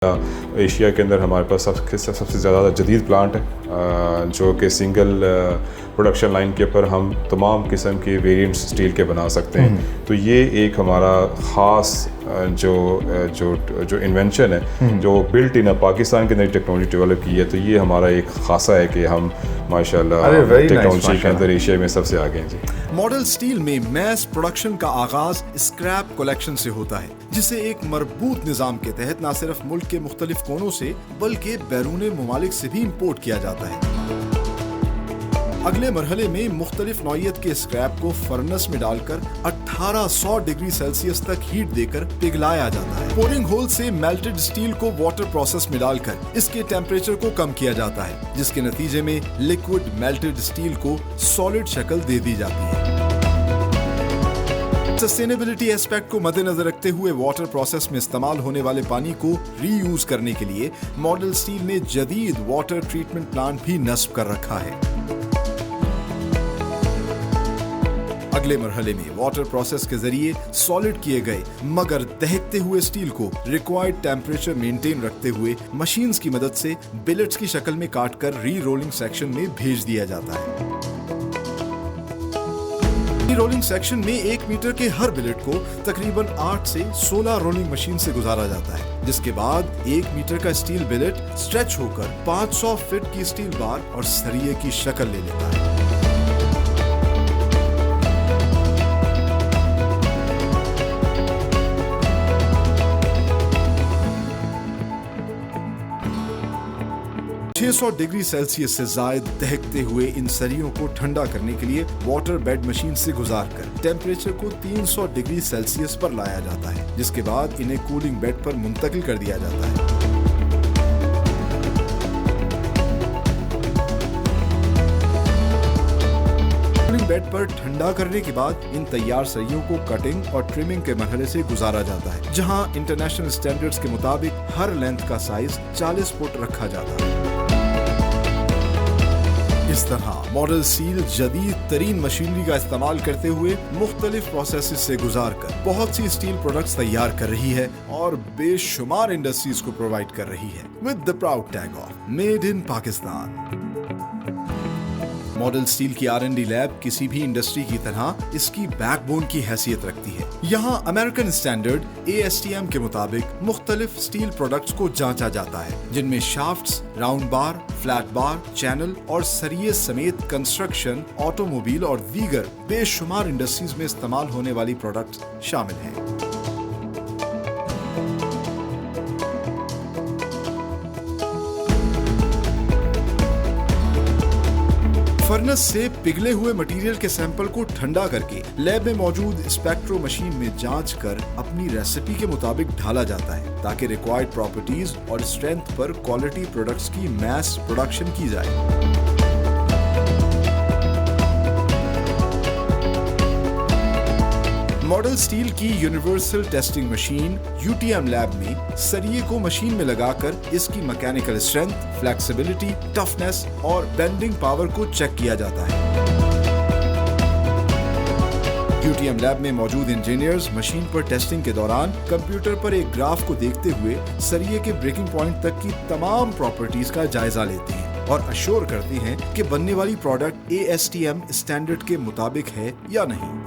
Asia کے اندر ہمارے پاس سب سے زیادہ جدید پلانٹ ہے جو کہ سنگل پروڈکشن لائن کے اوپر ہم تمام قسم کے ویریئنٹس اسٹیل کے بنا سکتے ہیں. تو یہ ایک ہمارا خاص جو انوینشن ہے جو بلٹ ان پاکستان کے اندر ٹیکنالوجی ڈیولپ کی ہے. تو یہ ہمارا ایک خاصہ ہے کہ ہم ماشاء اللہ ٹیکنالوجی کے اندر ایشیا میں سب سے آگے ہیں. جی ماڈل اسٹیل میں میس پروڈکشن کا آغاز اسکریپ کلیکشن سے ہوتا ہے جسے ایک مربوط نظام کے تحت نہ صرف ملک کے مختلف کونوں سے بلکہ بیرون ممالک سے بھی امپورٹ کیا جاتا ہے. اگلے مرحلے میں مختلف نوعیت کے اسکریپ کو فرنس میں ڈال کر 1800 ڈگری سیلسیس تک ہیٹ دے کر پگھلایا جاتا ہے. پورنگ ہول سے میلٹڈ اسٹیل کو واٹر پروسیس میں ڈال کر اس کے ٹیمپریچر کو کم کیا جاتا ہے جس کے نتیجے میں لیکوڈ میلٹڈ اسٹیل کو سالڈ شکل دے دی جاتی ہے. سسٹینیبلٹی ایسپیکٹ کو مد نظر رکھتے ہوئے واٹر پروسیس میں استعمال ہونے والے پانی کو ری یوز کرنے کے لیے ماڈل اسٹیل نے جدید واٹر ٹریٹمنٹ پلانٹ بھی نصب کر رکھا ہے. اگلے مرحلے میں واٹر پروسیس کے ذریعے سالڈ کیے گئے مگر دہکتے ہوئے اسٹیل کو ریکوائرڈ ٹیمپریچر مینٹین رکھتے ہوئے مشینز کی مدد سے بلٹس کی شکل میں کاٹ کر ری رولنگ سیکشن میں بھیج دیا جاتا ہے. رولنگ سیکشن میں 1 میٹر کے ہر بلٹ کو تقریباً 8 سے 16 رولنگ مشین سے گزارا جاتا ہے جس کے بعد 1 میٹر کا اسٹیل بلٹ سٹریچ ہو کر 500 فٹ کی اسٹیل بار اور سریے کی شکل لے لیتا ہے. سو ڈگری سیلسیس سے زائد دہکتے ہوئے ان سریوں کو ٹھنڈا کرنے کے لیے واٹر بیڈ مشین سے گزار کر ٹیمپریچر کو 300 ڈگری سیلسیس پر لایا جاتا ہے جس کے بعد انہیں کولنگ بیڈ پر منتقل کر دیا جاتا ہے. کولنگ بیڈ پر ٹھنڈا کرنے کے بعد ان تیار سریوں کو کٹنگ اور ٹرمنگ کے مرحلے سے گزارا جاتا ہے جہاں انٹرنیشنل سٹینڈرڈز کے مطابق ہر لینتھ کا سائز 40 فٹ رکھا جاتا ہے. اس طرح ماڈل اسٹیل جدید ترین مشینری کا استعمال کرتے ہوئے مختلف پروسیسز سے گزار کر بہت سی اسٹیل پروڈکٹس تیار کر رہی ہے اور بے شمار انڈسٹریز کو پرووائڈ کر رہی ہے with the proud tag of Made in Pakistan. Model steel کی R&D لیب کسی بھی انڈسٹری کی طرح اس کی بیک بون کی حیثیت رکھتی ہے. یہاں امریکن اسٹینڈرڈ ASTM کے مطابق مختلف اسٹیل پروڈکٹس کو جانچا جاتا ہے جن میں شافٹس، راؤنڈ بار، فلیٹ بار، چینل اور سریے سمیت کنسٹرکشن، آٹو موبائل اور دیگر بے شمار انڈسٹریز میں استعمال ہونے والی پروڈکٹس شامل ہیں. فرنس سے پگھلے ہوئے مٹیریل کے سیمپل کو ٹھنڈا کر کے لیب میں موجود اسپیکٹرو مشین میں جانچ کر اپنی ریسیپی کے مطابق ڈھالا جاتا ہے تاکہ ریکوائرڈ پراپرٹیز اور اسٹرینتھ پر کوالٹی پروڈکٹس کی میس پروڈکشن کی جائے. ماڈل اسٹیل کی universal testing machine UTM lab میں سریے کو مشین میں لگا کر اس کی میکینیکل اسٹرینتھ، فلیکسیبلٹی، ٹفنس اور بینڈنگ پاور کو چیک کیا جاتا ہے. UTM لیب میں موجود انجینئرز مشین پر ٹیسٹنگ کے دوران کمپیوٹر پر ایک گراف کو دیکھتے ہوئے سریے کے بریکنگ پوائنٹ تک کی تمام پراپرٹیز کا جائزہ لیتے ہیں اور اشور کرتے ہیں کہ بننے والی پروڈکٹ ASTM اسٹینڈرڈ کے مطابق ہے یا نہیں.